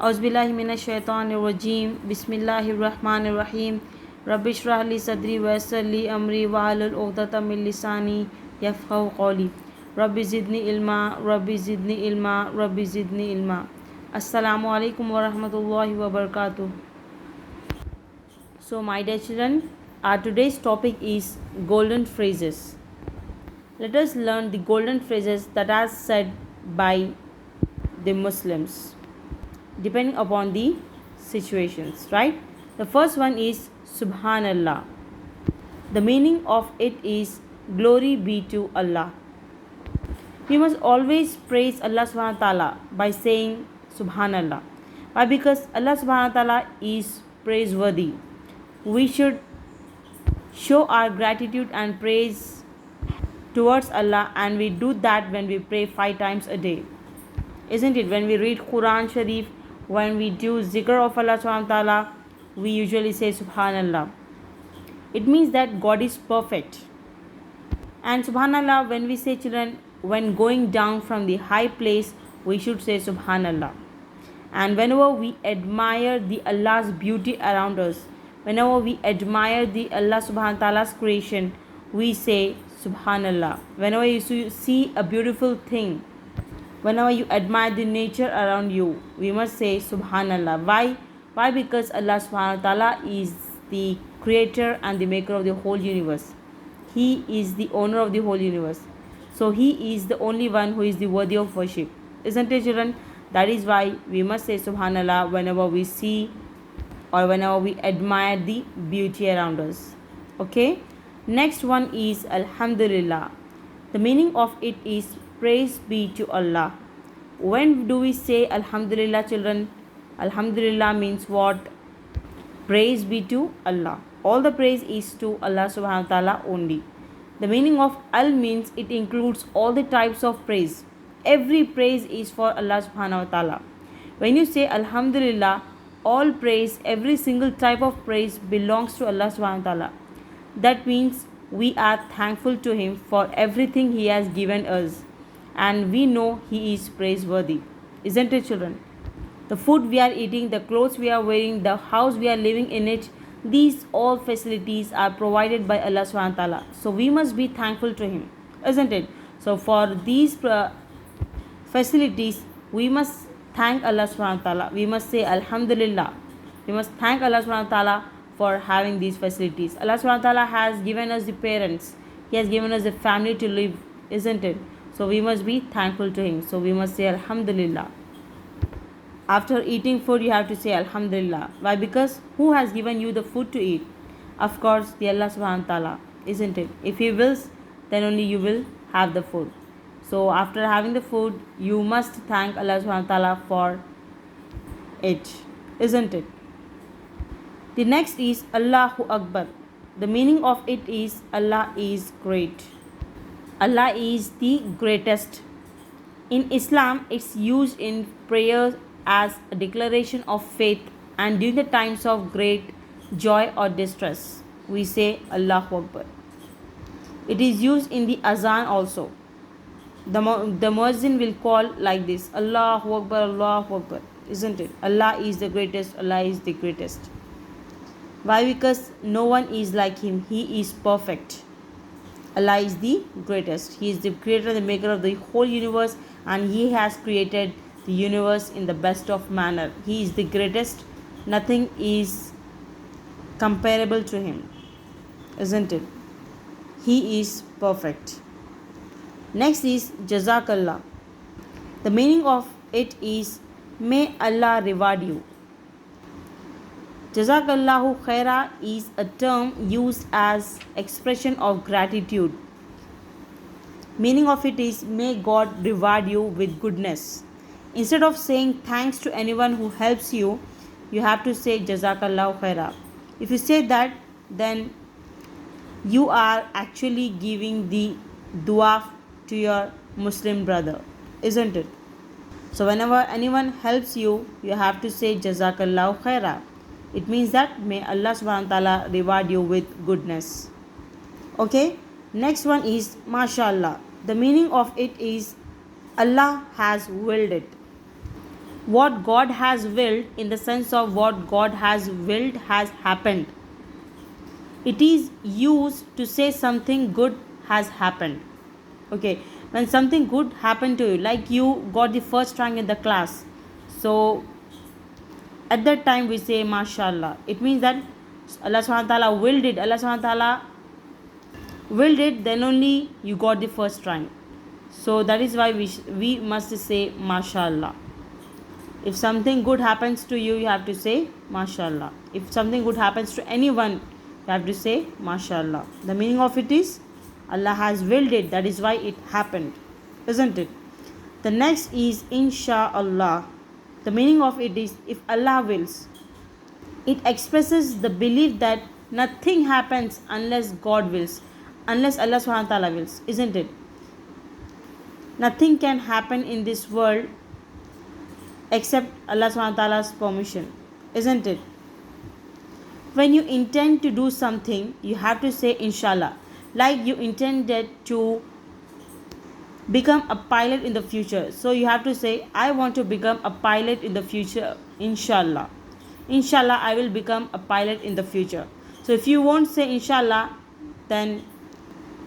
औज़ुबिल्लाहिमिनश्शैतानिर्रजीम बिस्मिल्लाहिर्रहमानिर्रहीम रब्बिश्रह ली सदरी वयस्सिर ली अमरी वहलुल उक़दतम मिन लिसानी यफ़क़हू क़ौली रब्बि ज़िदनी इल्मा रब्बि ज़िदनी इल्मा रब्बि ज़िदनी इल्मा। अस्सलामु अलैकुम वरहमतुल्लाहि वबरकातुह। So my dear children, our today's topic is golden phrases. Let us learn the golden phrases that are said by the Muslims depending upon the situations, right? The first one is Subhanallah. The meaning of it is glory be to Allah. We must always praise Allah subhanahu wa ta'ala by saying Subhanallah. Why? Because Allah subhanahu wa ta'ala is praiseworthy. We should show our gratitude and praise towards Allah, and we do that when we pray 5 times a day, isn't it? When we read Quran Sharif, when we do zikr of Allah subhanahu wa ta'ala, we usually say Subhanallah. It means that God is perfect. And Subhanallah, when we say, children, when going down from the high place, we should say Subhanallah. And whenever we admire the Allah's beauty around us, whenever we admire the Allah subhanahu wa ta'ala's creation, we say Subhanallah. Whenever you see a beautiful thing, whenever you admire the nature around you, we must say Subhanallah. Why? Because Allah subhanahu wa ta'ala is the creator and the maker of the whole universe. He is the owner of the whole universe. So He is the only one who is the worthy of worship. Isn't it, children? That is why we must say Subhanallah whenever we see or whenever we admire the beauty around us. Okay? Next one is Alhamdulillah. The meaning of it is praise be to Allah. When do we say Alhamdulillah, children? Alhamdulillah means what? Praise be to Allah. All the praise is to Allah subhanahu wa ta'ala only. The meaning of Al means it includes all the types of praise. Every praise is for Allah subhanahu wa ta'ala. When you say Alhamdulillah, all praise, every single type of praise belongs to Allah subhanahu wa ta'ala. That means we are thankful to Him for everything He has given us, and we know He is praiseworthy. Isn't it, children? The food we are eating, the clothes we are wearing, the house we are living in it, these all facilities are provided by Allah subhanahu wa ta'ala. So we must be thankful to Him, isn't it? So for these facilities, we must thank Allah subhanahu wa ta'ala. We must say Alhamdulillah. We must thank Allah subhanahu wa ta'ala for having these facilities. Allah subhanahu wa ta'ala has given us the parents. He has given us a family to live, isn't it? So we must be thankful to Him. So we must say Alhamdulillah. After eating food, you have to say Alhamdulillah. Why? Because who has given you the food to eat? Of course, the Allah subhanahu wa ta'ala, isn't it? If He wills, then only you will have the food. So after having the food, you must thank Allah subhanahu wa ta'ala for it, isn't it? The next is Allahu Akbar. The meaning of it is Allah is great. Allah is the greatest. In Islam, it's used in prayers as a declaration of faith, and during the times of great joy or distress, we say Allahu Akbar. It is used in the azan also. The muezzin will call like this, Allahu Akbar, Allahu Akbar, isn't it? Allah is the greatest, Allah is the greatest. Why? Because no one is like Him. He is perfect. Allah is the greatest. He is the creator, the maker of the whole universe, and He has created the universe in the best of manner. He is the greatest. Nothing is comparable to Him, isn't it? He is perfect. Next is Jazakallah. The meaning of it is may Allah reward you. Jazakallahu khaira is a term used as expression of gratitude. Meaning of it is may God reward you with goodness. Instead of saying thanks to anyone who helps you, you have to say Jazakallahu khaira. If you say that, then you are actually giving the dua to your Muslim brother, isn't it? So whenever anyone helps you, you have to say Jazakallahu khaira. It means that may Allah subhanahu wa ta'ala reward you with goodness. Okay? Next one is MashaAllah. The meaning of it is Allah has willed it. what God has willed, in the sense of what God has willed has happened. It is used to say something good has happened. Okay, when something good happened to you, like you got the first rank in the class, so at that time we say mashallah. It means that Allah subhanahu wa ta'ala willed it. Allah subhanahu wa ta'ala willed it, then only you got the first rank. So that is why we must say mashallah. If something good happens to you, you have to say mashallah. If something good happens to anyone, you have to say mashallah. The meaning of it is Allah has willed it, that is why it happened, isn't it? The next is insha'Allah. The meaning of it is if Allah wills. It expresses the belief that nothing happens unless God wills, unless Allah subhanahu wa ta'ala wills, isn't it? Nothing can happen in this world except Allah subhanahu wa ta'ala's permission, isn't it? When you intend to do something, you have to say inshallah. Like you intended to become a pilot in the future, so you have to say I want to become a pilot in the future, inshallah. Inshallah, I will become a pilot in the future. So if you won't say inshallah, then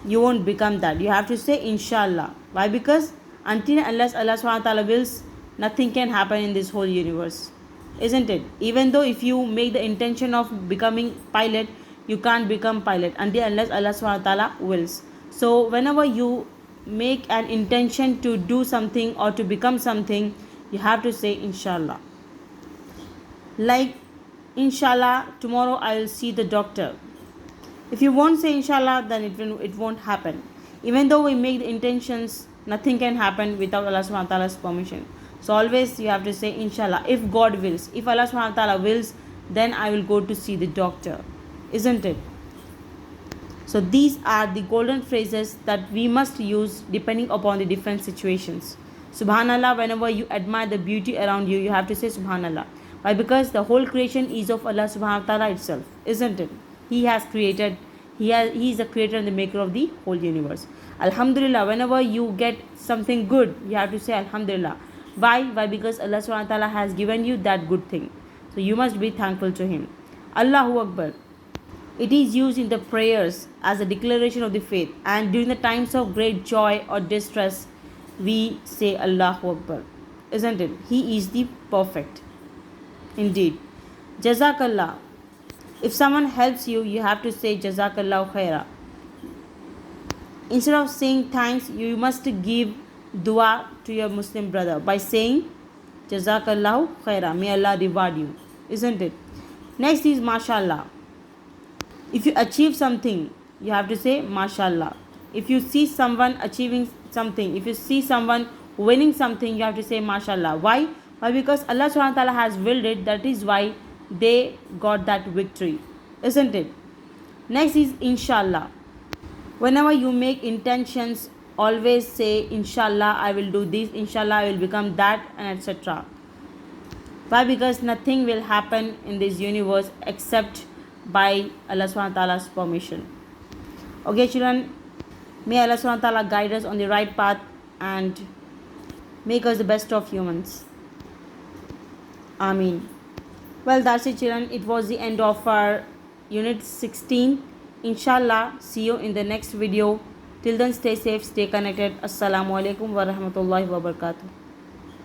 you won't become that. You have to say inshallah. Why? Because until unless Allah subhanahu wa ta'ala wills, nothing can happen in this whole universe, isn't it? Even though if you make the intention of becoming pilot, you can't become pilot until unless Allah subhanahu wa ta'ala wills. So whenever you make an intention to do something or to become something, you have to say inshallah. Like inshallah, tomorrow I will see the doctor. If you won't say inshallah, then it won't happen. Even though we make the intentions, nothing can happen without Allah subhanahu wa ta'ala's permission. So always you have to say inshallah. If God wills, if Allah subhanahu wa ta'ala wills, then I will go to see the doctor, isn't it? So these are the golden phrases that we must use depending upon the different situations. Subhanallah, whenever you admire the beauty around you, you have to say subhanallah. Why? Because the whole creation is of Allah subhanahu wa ta'ala itself, isn't it? He has created, he is the creator and the maker of the whole universe. Alhamdulillah, whenever you get something good, you have to say alhamdulillah. Why? Because Allah subhanahu wa ta'ala has given you that good thing. So you must be thankful to him. Allahu Akbar. It is used in the prayers as a declaration of the faith, and during the times of great joy or distress, we say Allahu Akbar, isn't it? He is the perfect. Indeed. Jazakallah. If someone helps you, you have to say Jazakallahu khaira. Instead of saying thanks, you must give dua to your Muslim brother by saying Jazakallahu khaira. May Allah reward you, isn't it? Next is mashallah. If you achieve something, you have to say mashallah. If you see someone achieving something, if you see someone winning something, you have to say mashallah. Why? Why? Because Allah subhanahu wa ta'ala has willed it, that is why they got that victory, isn't it? Next is inshallah. Whenever you make intentions, always say inshallah I will do this, inshallah I will become that, and etc. Why? Because nothing will happen in this universe except by Allah subhanahu wa ta'ala's permission. Okay children, may Allah subhanahu wa ta'ala guide us on the right path and make us the best of humans. Ameen. Well, that's it children. It was the end of our unit 16. Inshallah, see you in the next video. Till then, stay safe, stay connected. Assalamu alaikum wa rahmatullahi wa barakatuh.